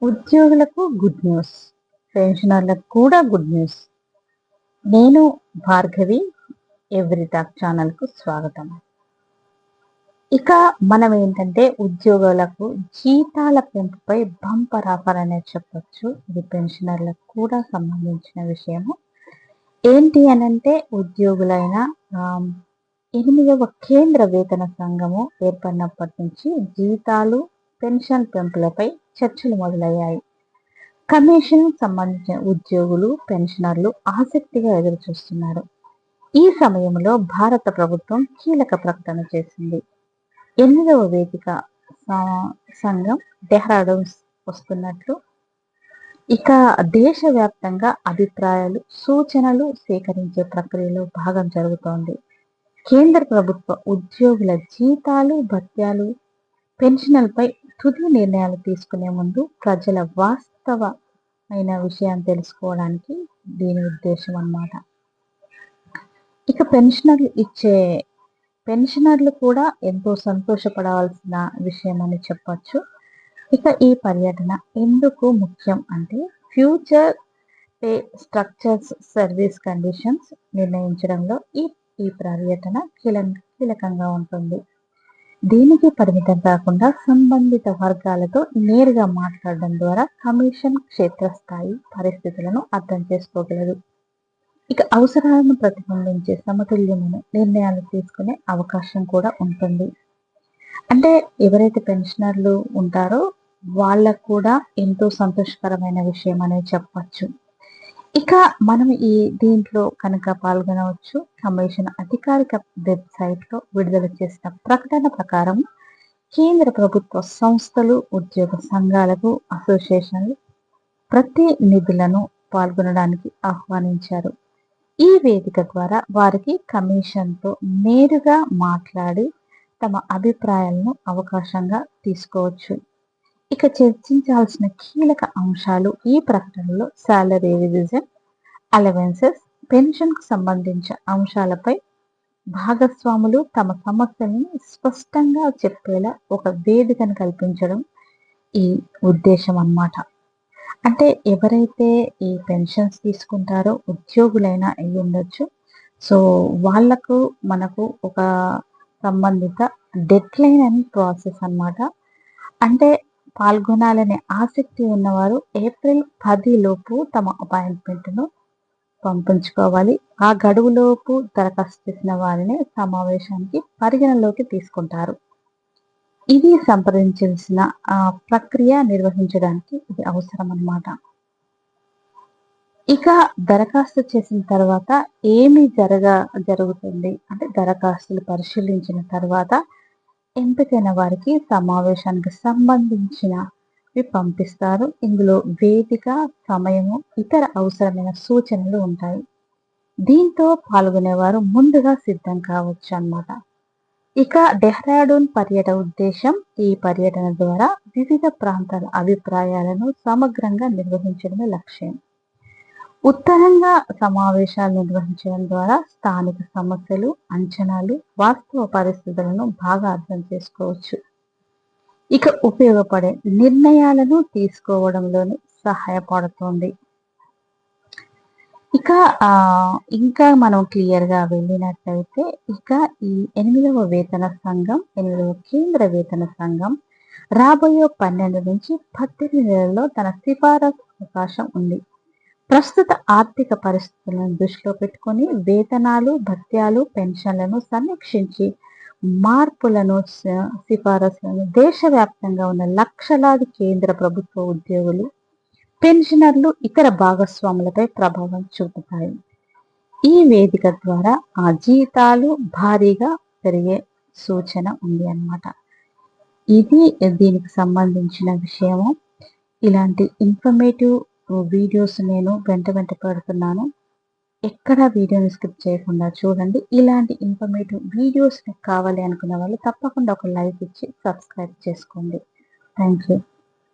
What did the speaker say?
ఉద్యోగులకు good news, పెన్షనర్లకు కూడా గుడ్ న్యూస్. నేను భార్గవి, ఎవ్రీ టాక్ ఛానల్కు స్వాగతం. ఇక మనం ఏంటంటే ఉద్యోగులకు జీతాల పెంపుపై బంపర్ ఆఫర్ అనేది చెప్పొచ్చు. ఇది పెన్షనర్లకు కూడా సంబంధించిన విషయము. ఏంటి అనంటే ఉద్యోగులైన 8వ కేంద్ర వేతన సంఘము ఏర్పడినప్పటి నుంచి జీతాలు, పెన్షన్ పెంపులపై చర్చలు మొదలయ్యాయి. కమిషన్ సంబంధించిన ఉద్యోగులు, పెన్షనర్లు ఆసక్తిగా ఎదురుచూస్తున్నారు. ఈ సమయంలో భారత ప్రభుత్వం కీలక ప్రకటన చేసింది. 8వ వేదిక సంఘం డెహ్రాడూన్ వస్తున్నట్లు, ఇక దేశవ్యాప్తంగా అభిప్రాయాలు, సూచనలు సేకరించే ప్రక్రియలో భాగం జరుగుతోంది. కేంద్ర ప్రభుత్వ ఉద్యోగుల జీతాలు, భత్యాలు, పెన్షన్లపై తుది నిర్ణయాలు తీసుకునే ముందు ప్రజల వాస్తవమైన విషయాన్ని తెలుసుకోవడానికి దీని ఉద్దేశం అన్నమాట. ఇక పెన్షనర్లు కూడా ఎంతో సంతోషపడవలసిన విషయం అని చెప్పచ్చు. ఇక ఈ పర్యటన ఎందుకు ముఖ్యం అంటే future pay structures, service conditions నిర్ణయించడంలో ఈ పర్యటన కీలకంగా ఉంటుంది. దీనికి పరిమితం కాకుండా సంబంధిత వర్గాలతో నేరుగా మాట్లాడడం ద్వారా కమిషన్ క్షేత్రస్థాయి పరిస్థితులను అర్థం చేసుకోగలదు. ఇక అవసరాలను ప్రతిబింబించే సమతుల్యమైన నిర్ణయాలు తీసుకునే అవకాశం కూడా ఉంటుంది. అంటే ఎవరైతే పెన్షనర్లు ఉంటారో వాళ్ళకు కూడా ఎంతో సంతోషకరమైన విషయం అనేది చెప్పచ్చు. ఇక మనం దీంట్లో కనుక పాల్గొనవచ్చు. కమిషన్ అధికారిక వెబ్సైట్లో విడుదల చేసిన ప్రకటన ప్రకారం కేంద్ర ప్రభుత్వ సంస్థలు, ఉద్యోగ సంఘాలకు, అసోసియేషన్లు ప్రతినిధులను పాల్గొనడానికి ఆహ్వానించారు. ఈ వేదిక ద్వారా వారికి కమిషన్తో నేరుగా మాట్లాడి తమ అభిప్రాయాలను అవకాశంగా తీసుకోవచ్చు. ఇక చర్చించాల్సిన కీలక అంశాలు ఈ ప్రకటనలో సాలరీ రివిజన్, అలవెన్సెస్, పెన్షన్కు సంబంధించిన అంశాలపై భాగస్వాములు తమ సమస్యలను స్పష్టంగా చెప్పేలా ఒక వేదికను కల్పించడం ఈ ఉద్దేశం అన్నమాట. అంటే ఎవరైతే ఈ పెన్షన్స్ తీసుకుంటారో ఉద్యోగులైనా అయి ఉండొచ్చు. సో వాళ్లకు మనకు ఒక సంబంధిత డెడ్లైన్ అని ప్రాసెస్ అన్నమాట. అంటే పాల్గొనాలనే ఆసక్తి ఉన్నవారు ఏప్రిల్ 10 లోపు తమ అపాయింట్మెంట్ను పంపించుకోవాలి. ఆ గడువులోపు దరఖాస్తు చేసిన వారిని సమావేశానికి పరిగణలోకి తీసుకుంటారు. ఇది సంప్రదించాల్సిన ప్రక్రియ నిర్వహించడానికి ఇది అవసరం అన్నమాట. ఇక దరఖాస్తు చేసిన తర్వాత ఏమి జరుగుతుంది అంటే దరఖాస్తులు పరిశీలించిన తర్వాత ఎంపికైన వారికి సమావేశానికి సంబంధించినవి పంపిస్తారు. ఇందులో వేదిక, సమయము, ఇతర అవసరమైన సూచనలు ఉంటాయి. దీంతో పాల్గొనేవారు ముందుగా సిద్ధం కావచ్చు అన్నమాట. ఇక డెహ్రాడూన్ పర్యటన ఉద్దేశం ఈ పర్యటన ద్వారా వివిధ ప్రాంతాల అభిప్రాయాలను సమగ్రంగా నిర్వహించడమే లక్ష్యం. ఉత్తరంగా సమావేశాలు నిర్వహించడం ద్వారా స్థానిక సమస్యలు, అంచనాలు, వాస్తవ పరిస్థితులను బాగా అర్థం చేసుకోవచ్చు. ఇక ఉపయోగపడే నిర్ణయాలను తీసుకోవడంలోనే సహాయపడుతుంది. ఇక ఇంకా మనం క్లియర్గా వెళ్ళినట్లయితే ఇక ఈ 8వ వేతన సంఘం, 8వ కేంద్ర వేతన సంఘం రాబోయే 12 నుంచి 18 నెలల్లో తన సిఫారసు అవకాశం ఉంది. ప్రస్తుత ఆర్థిక పరిస్థితులను దృష్టిలో పెట్టుకొని వేతనాలు, భత్యాలు, పెన్షన్లను సమీక్షించి మార్పులను, సిఫారసులను దేశవ్యాప్తంగా ఉన్న లక్షలాది కేంద్ర ప్రభుత్వ ఉద్యోగులు, పెన్షనర్లు, ఇతర భాగస్వాములపై ప్రభావం చూపుతాయి. ఈ వేదిక ద్వారా ఆ జీతాలు భారీగా పెరిగే సూచన ఉంది అన్నమాట. ఇది దీనికి సంబంధించిన విషయము. ఇలాంటి ఇన్ఫర్మేటివ్ వీడియోస్ నేను వెంట పెడుతున్నాను. ఎక్కడ వీడియోని స్కిప్ చేయకుండా చూడండి. ఇలాంటి ఇన్ఫర్మేటివ్ వీడియోస్ కావాలి అనుకున్న వాళ్ళు తప్పకుండా ఒక లైక్ ఇచ్చి సబ్స్క్రైబ్ చేసుకోండి. Thank you.